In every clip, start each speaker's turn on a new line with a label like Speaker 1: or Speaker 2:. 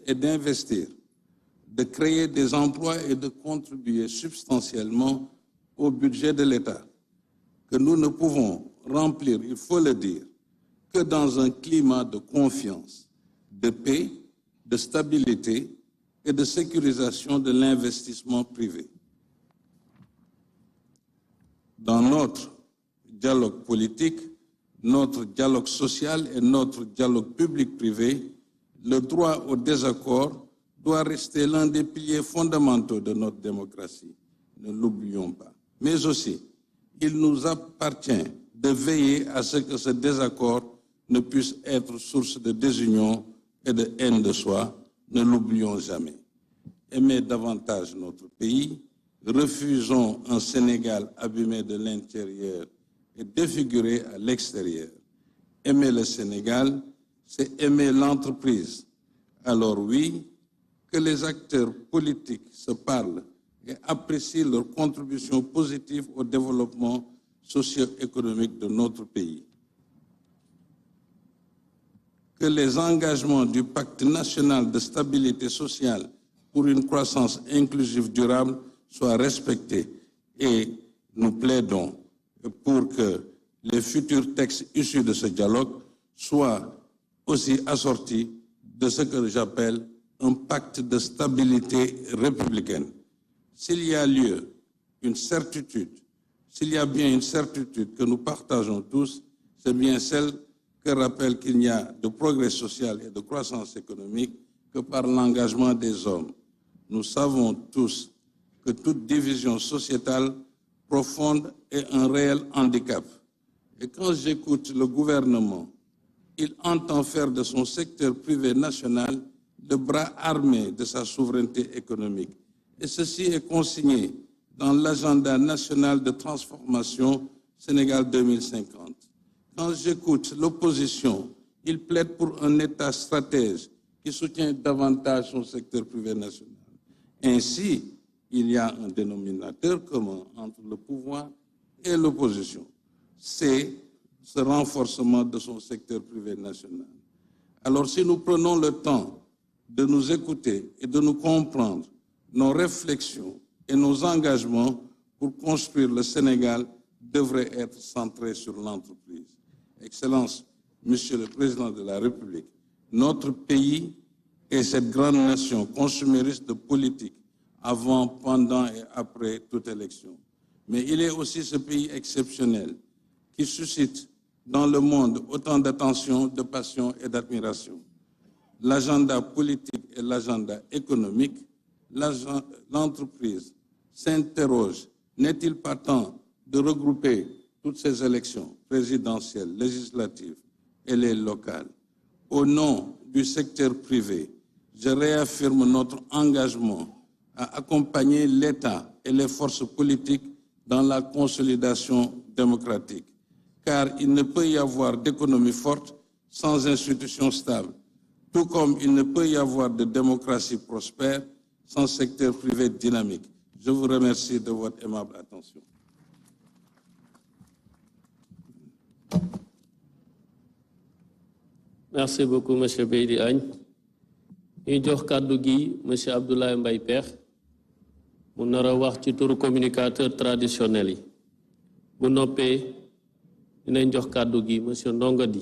Speaker 1: est d'investir, de créer des emplois et de contribuer substantiellement au budget de l'État, que nous ne pouvons remplir, il faut le dire, que dans un climat de confiance, de paix, de stabilité et de sécurisation de l'investissement privé. Dans notre dialogue politique, notre dialogue social et notre dialogue public-privé, le droit au désaccord doit rester l'un des piliers fondamentaux de notre démocratie. Ne l'oublions pas. Mais aussi, il nous appartient de veiller à ce que ce désaccord ne puisse être source de désunion et de haine de soi. Ne l'oublions jamais. Aimer davantage notre pays, refusons un Sénégal abîmé de l'intérieur et défiguré à l'extérieur. Aimer le Sénégal, c'est aimer l'entreprise. Alors oui, que les acteurs politiques se parlent et apprécient leur contribution positive au développement socio-économique de notre pays. Que les engagements du Pacte national de stabilité sociale pour une croissance inclusive durable soient respectés et nous plaidons pour que les futurs textes issus de ce dialogue soient aussi assortis de ce que j'appelle un pacte de stabilité républicaine. S'il y a lieu, une certitude, s'il y a bien une certitude que nous partageons tous, c'est bien celle que rappelle qu'il n'y a de progrès social et de croissance économique que par l'engagement des hommes. Nous savons tous que toute division sociétale profonde est un réel handicap. Et quand j'écoute le gouvernement, il entend faire de son secteur privé national le bras armé de sa souveraineté économique. Et ceci est consigné dans l'agenda national de transformation Sénégal 2050. Quand j'écoute l'opposition, il plaide pour un État stratège qui soutient davantage son secteur privé national. Ainsi, il y a un dénominateur commun entre le pouvoir et l'opposition. C'est ce renforcement de son secteur privé national. Alors si nous prenons le temps de nous écouter et de nous comprendre, nos réflexions et nos engagements pour construire le Sénégal devraient être centrés sur l'entreprise. Excellence, Monsieur le Président de la République, notre pays est cette grande nation consumériste de politique avant, pendant et après toute élection. Mais il est aussi ce pays exceptionnel qui suscite dans le monde autant d'attention, de passion et d'admiration. L'agenda politique et l'agenda économique, l'entreprise s'interroge, n'est-il pas temps de regrouper toutes ces élections présidentielles, législatives et les locales? Au nom du secteur privé, je réaffirme notre engagement à accompagner l'État et les forces politiques dans la consolidation démocratique, car il ne peut y avoir d'économie forte sans institutions stables, tout comme il ne peut y avoir de démocratie prospère sans secteur privé dynamique. Je vous remercie de votre aimable attention.
Speaker 2: Merci beaucoup, M. Beydi Agne. Ñu jox kàddu gi M. Abdoulaye Mbaye Pekh mu nar a wax ci turu communicateur traditionnel yi. Bu noppee dinañ jox kàddu gi M. Ndonga Di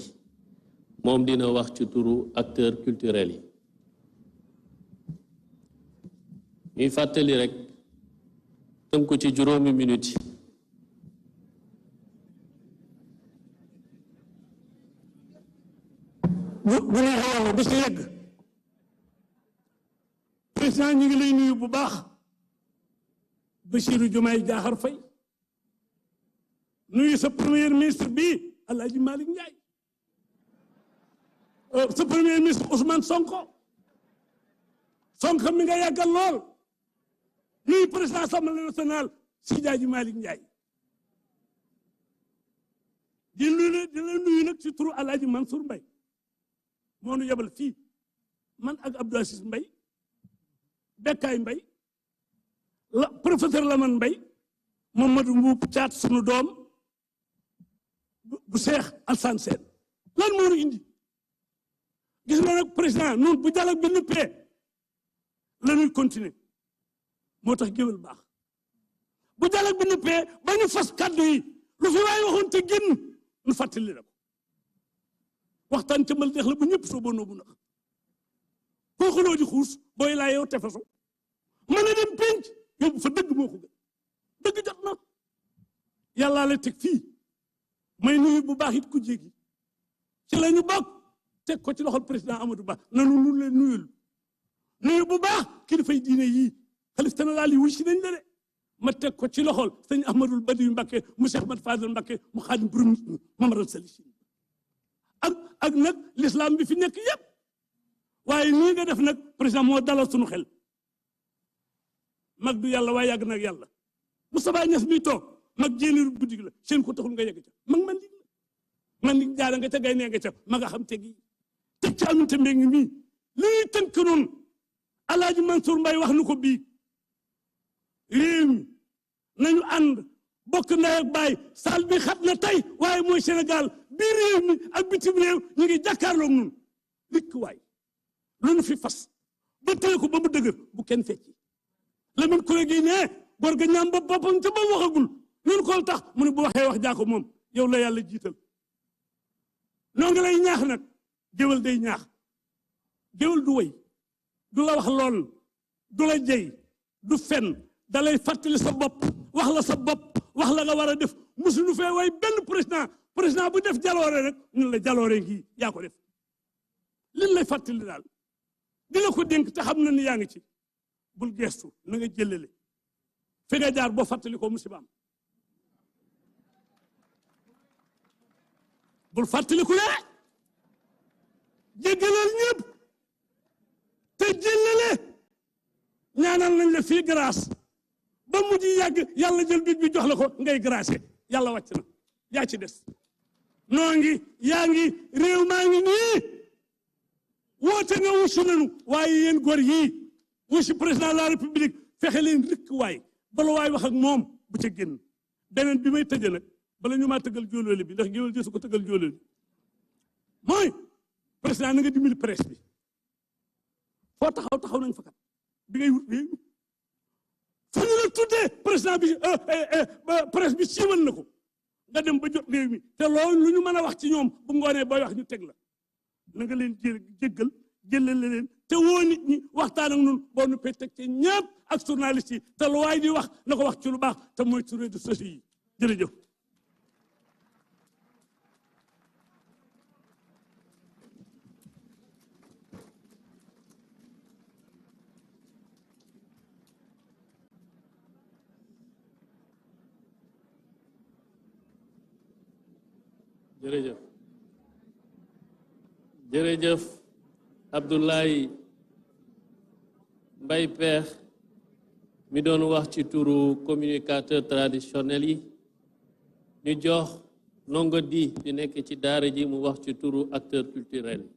Speaker 2: moom dina wax ci turu acteur culturel yi. ñuy fàttali rek tënku ci juróomi minute yi.
Speaker 3: bu neexee yàlla ba si yegg président ñu ngi lay nuyu bu baax Bassirou Diomaye Diakhar Faye nuyu sa premier ministre bi El Hadji Malick Ndiaye sa premier ministre Ousmane Sonko mi nga yàggal lool nuyu président Assemblée nationale Seydi Hadji Malick Ndiaye di la nuyu nag ci turu El Hadji Mansour Mbaye moo nu yebal fii man ak Abdou Aziz Mbaye Bekkaay Mbaye la professeur Lamane Mbaye Mamadou Mbuub Caat sunu doom bu Seex Alsaan Seen lan moo nu indi gis nga nag président noonu bu dialogue bi nuppee la ñuy continuer moo tax géwél baax bu dialogue bi nëppee ba ñu fas kàddu yi lu fi waaye waxoon te génn nu fàttali la ko waxtaan ca mbal deex la bu ñëpp soo bonoo bu nax koo xuloo di xuus booy laa yow tefesu mën a dem pénc yóbbu fa dëgg moo ko gën dëgg jot na yàllaa la teg fii may nuyu bu baax it ku jéegi ci la ñu bokk teg ko ci loxol président Amadou Ba nanu nu leen nuyu bu baax kilifay diine yii xalif général yi wuy si nañ la de ma teg ko ci loxol sëñ Ahmadul Badiou Mbacké mu Cheikh Ahmad Fadel Mbacké mu xaadim borom nit ñi mamaral sali si ak nag l'islam bi fi nekk yépp waaye nii nga def nag président moo dalal suñu xel mag du yàlla waaye yàgg nag yàlla Moustapha Niass mi toog mag jéeniru guddi la seen ko taxul nga yegg ca mag man dig jaara nga ca gay nee nga ca ma nga xam teg yi teg ca aminte mbéy ngi mii li ñuy tënk noonu Alaaji Mansour Mbaye wax nu ko bii réew mi nañu ànd bokk ndey ak baay saal bi xat na tey waaye mooy Sénégal bii réew mi ak bitim réew ñu ngi jàkkaarloog nun likk waay lu nu fi fas ba tëye ko ba mu dëgër bu kenn fecci la min kuré gi ne góor ga ñaam ba boppam ca ba waxagul ñun kool tax mu ne bu waxee wax jaako moom yow la yàlla jiital noo ngi lay ñaax nag géwél day ñaax géwél du way du la wax lool du la jey du fen da lay fàttali sa bopp wax la sa bopp wax la nga war a def musuñu fee way benn président bu def jaloore rek ñun la jaloore ngi yaa ko def liñ lay fàttali daal dina ko dénk te xam na ni yaa ngi ci bul geestu na nga jëlale fi nga jaar boo fàttali ko musibaam bul fàttali ku ne jéggalal ñëpp te jëlale ñaanal nañ la fii grâce ba mujj yàgg yàlla jël bit bi jox la ko ngay grâce yàlla wàcc na yaa ci des noo ngi yaa ngi réew maa ngi nii woote nga wusu nanu waaye yéen góor yii wusi président de la république fexe leen rikk waay bala waay wax ak moom bu ca génn beneen bi may tëje nag bala ñu maa tëggal jóolóoli bi ndax géwél jësu ko tëggal jóolóoli mooy président na nga dimbali presse bi foo taxaw nañ fa kat bi ngay wut réew mi fu ñu la tuddee président bi presse bi siiwal na ko nga dem ba jot réew mi te loolu lu ñu mën a wax ci ñoom bu ngoonee booy wax ñu teg la na nga leen jéggal jëlale leen te woo nit ñi waxtaan ak ñun boo nu teg ci ñëpp ak journaliste yi te lu waay di wax na ko wax ci lu baax te mooy ci réseaux sociaux yi jërëjëf.
Speaker 2: jërëjëf jërëjëf Abdoulaye Mbaye Pekh mi doon wax ci turu communicateur traditionnel yi ñu jox ndongo di nekk ci daara ji mu wax ci turu acteur culturel yi